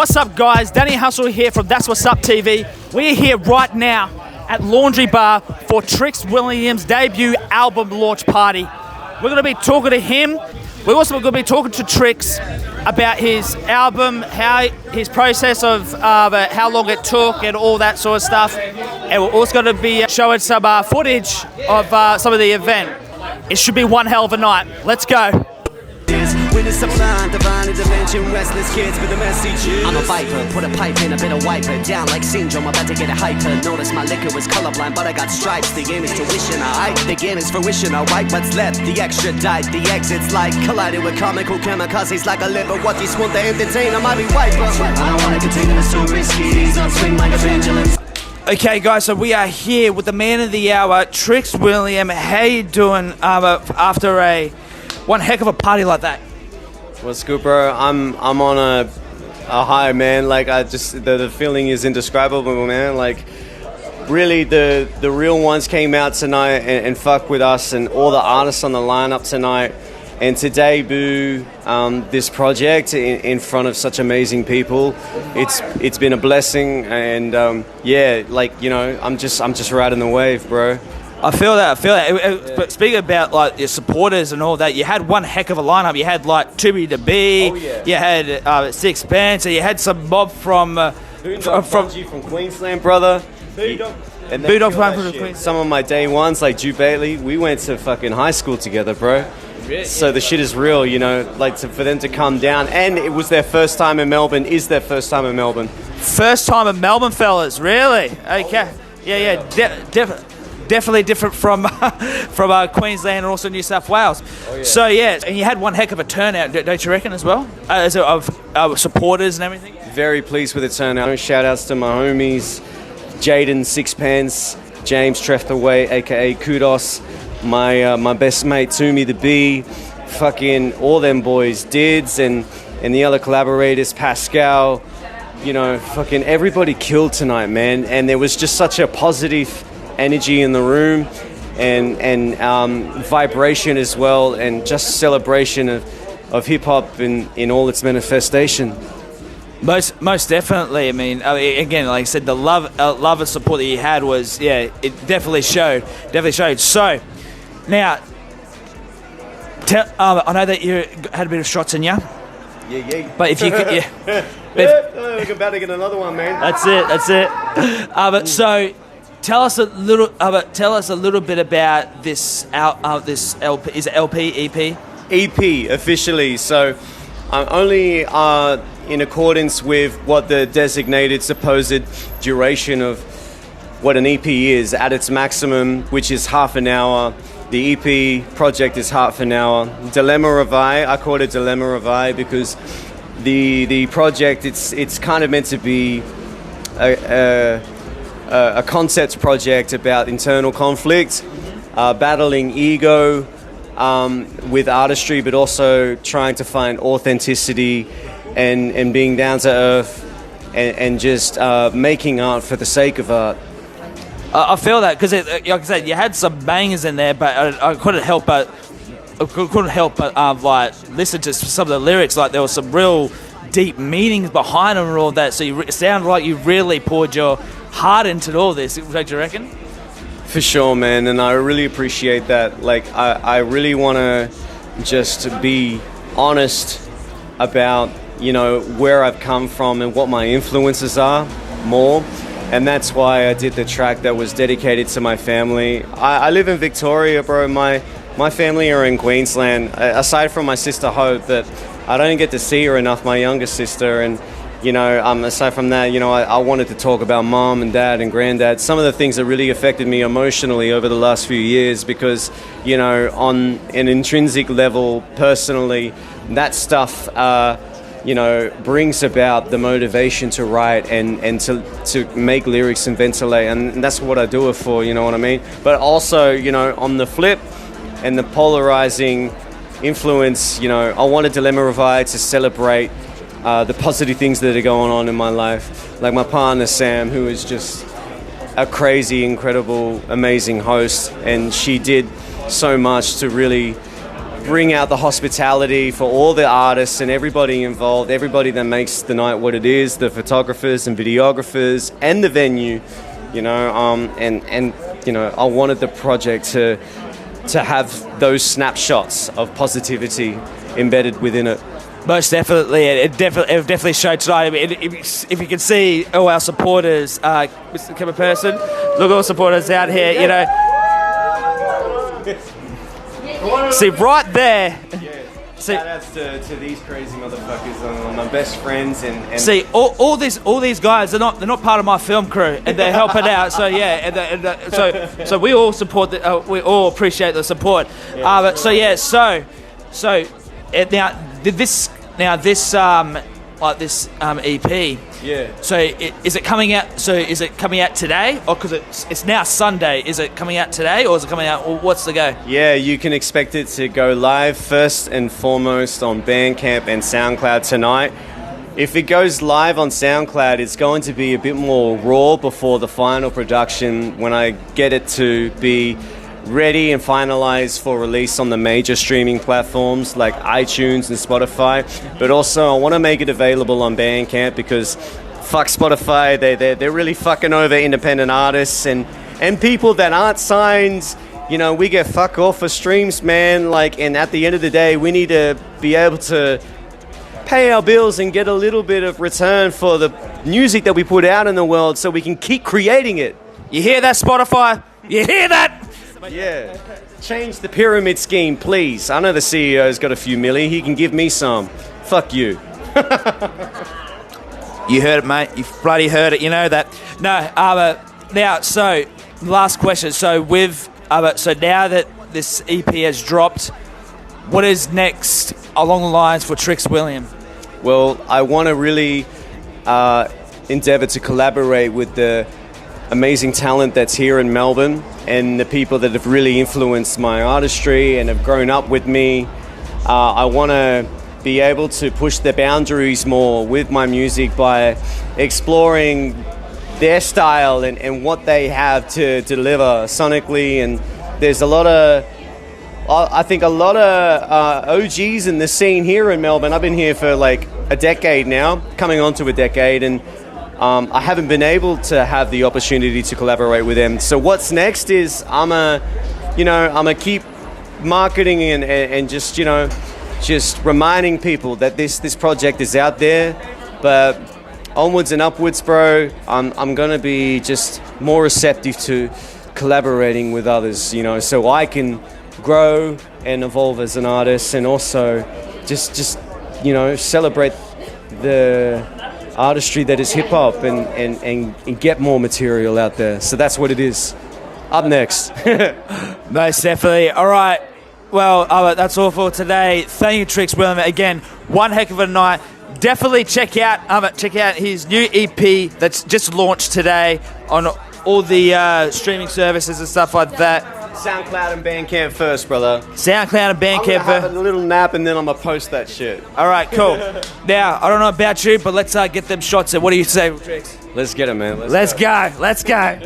What's up, guys? Danny Hustle here from That's What's Up TV. We're here right now at Laundry Bar for Trix Wllliam's debut album launch party. We're going to be talking to him. We're also going to be talking to Trix about his album, how his process of how long it took and all that sort of stuff. And we're also going to be showing some footage of some of the event. It should be one hell of a night. Let's go. Witness a blind, divine intervention, restless kids with a message. I'm a viper, put a pipe in, a bit of wiper. Down like syndrome, about to get a hyper. Notice my liquor was colorblind, but I got stripes. The game is tuition, I hype. The game is fruition, I wipe what's left. The extra diet, the exits like collided with comical kamikazes like a liver. What these want to entertain, I might be wiper. I don't want to contain them, it's too risky. These on swing like a pendulum. Okay, guys, so we are here with the man of the hour, Trix Wllliam. How you doing after one heck of a party like that? What's good, bro? I'm on a high, man. Like, I just the feeling is indescribable, man. Like, really, the real ones came out tonight and fuck with us and all the artists on the lineup tonight, and to debut this project in front of such amazing people, it's been a blessing. And yeah, like, you know, I'm just riding the wave, bro. I feel that. But speaking about like your supporters and all that, you had one heck of a lineup. You had like Tubi to Be, you had Six Bands, so you had some mob from from Queensland, brother. And Boodog from Queensland. Some of my day ones, like Drew Bailey, we went to fucking high school together, bro. So the shit is real, you know, like for them to come down, and it was their first time in Melbourne. First time in Melbourne, fellas, really? Okay, definitely different from Queensland and also New South Wales. So yeah, and you had one heck of a turnout, don't you reckon, as well, of supporters and everything? Very pleased with the turnout. Shout outs to my homies, Jaden Sixpence, James Trefthaway, aka Kudos, my best mate Tumi the Bee, fucking all them boys, Dids and the other collaborators, Pascal. You know, fucking everybody killed tonight, man, and there was just such a positive energy in the room and vibration as well, and just celebration of hip-hop in all its manifestation. Most definitely. I mean, again, like I said, the love and support that you had was, it definitely showed. So now, I know that you had a bit of shots in you. Yeah. But if you could, we're about to get another one, man. That's it. But so, tell us a little bit about this LP. Is it LP, EP? EP officially. So I'm only in accordance with what the designated supposed duration of what an EP is at its maximum, which is half an hour. The EP project is half an hour. Dilemma Revi, I call it Dilemma Revi because the project it's kind of meant to be a concept project about internal conflict, battling ego with artistry, but also trying to find authenticity and being down to earth and just making art for the sake of art. I feel that because, like I said, you had some bangers in there, but I couldn't help but like listen to some of the lyrics. Like there was some real deep meanings behind them and all that. So it sounded like you really poured your heart into all this. Don't you reckon? For sure, man, and I really appreciate that. Like I really want to just be honest about, you know, where I've come from and what my influences are more. And that's why I did the track that was dedicated to my family. I live in Victoria, bro. My family are in Queensland. Aside from my sister Hope, that I don't get to see her enough, my younger sister. And, you know, aside from that, you know, I wanted to talk about mom and dad and granddad. Some of the things that really affected me emotionally over the last few years because, you know, on an intrinsic level, personally, that stuff you know, brings about the motivation to write and to make lyrics and ventilate, and that's what I do it for, you know what I mean? But also, you know, on the flip and the polarizing influence, you know, I wanted Dilemma Revive to celebrate the positive things that are going on in my life. Like my partner Sam, who is just a crazy, incredible, amazing host, and she did so much to really bring out the hospitality for all the artists and everybody involved, everybody that makes the night what it is, the photographers and videographers and the venue, you know, and you know, I wanted the project to have those snapshots of positivity embedded within it. Most definitely, it definitely showed tonight. I mean, if you can see all our supporters, Mr. Kevin Person, look, all supporters out here, you know. See, right there. See, shout outs to these crazy motherfuckers, my best friends, and see all these guys. They're not part of my film crew, and they're helping out. So yeah, so we all support. We all appreciate the support. But so yeah, so this EP. Yeah. So is it coming out? So is it coming out today, or because it's now Sunday? Is it coming out today, or is it coming out? Or what's the go? Yeah, you can expect it to go live first and foremost on Bandcamp and Soundcloud tonight. If it goes live on Soundcloud, it's going to be a bit more raw before the final production when I get it to be ready and finalized for release on the major streaming platforms like iTunes and Spotify. But also I want to make it available on Bandcamp because fuck Spotify, they're really fucking over independent artists and people that aren't signed. You know, we get fuck all for streams, man. Like, and at the end of the day, we need to be able to pay our bills and get a little bit of return for the music that we put out in the world so we can keep creating it. You hear that, Spotify? You hear that? Yeah. Change the pyramid scheme, please. I know the CEO's got a few milli. He can give me some. Fuck you. You heard it, mate. You bloody heard it. You know that. No, now, so, last question. So, so now that this EP has dropped, what is next along the lines for Trix Wllliam? Well, I want to really endeavor to collaborate with the amazing talent that's here in Melbourne and the people that have really influenced my artistry and have grown up with me. I want to be able to push the boundaries more with my music by exploring their style and what they have to deliver sonically. And there's I think a lot of OGs in the scene here in Melbourne. I've been here for like a decade now, coming on to a decade, and I haven't been able to have the opportunity to collaborate with them. So what's next is I'm gonna keep marketing and just, you know, just reminding people that this project is out there, but onwards and upwards, bro. I'm gonna be just more receptive to collaborating with others, you know, so I can grow and evolve as an artist, and also just you know, celebrate the artistry that is hip-hop and get more material out there. So that's what it is. Up next. Most definitely. All right. Well, that's all for today. Thank you, Trix Wllliam. Again, one heck of a night. Definitely check out his new EP that's just launched today on all the streaming services and stuff like that. SoundCloud and Bandcamp first, brother. SoundCloud and Bandcamp I'm gonna have a little nap and then I'm gonna post that shit. All right, cool. Now, I don't know about you, but let's get them shots in. What do you say, Trix? Let's get it, man. Let's go. Let's go.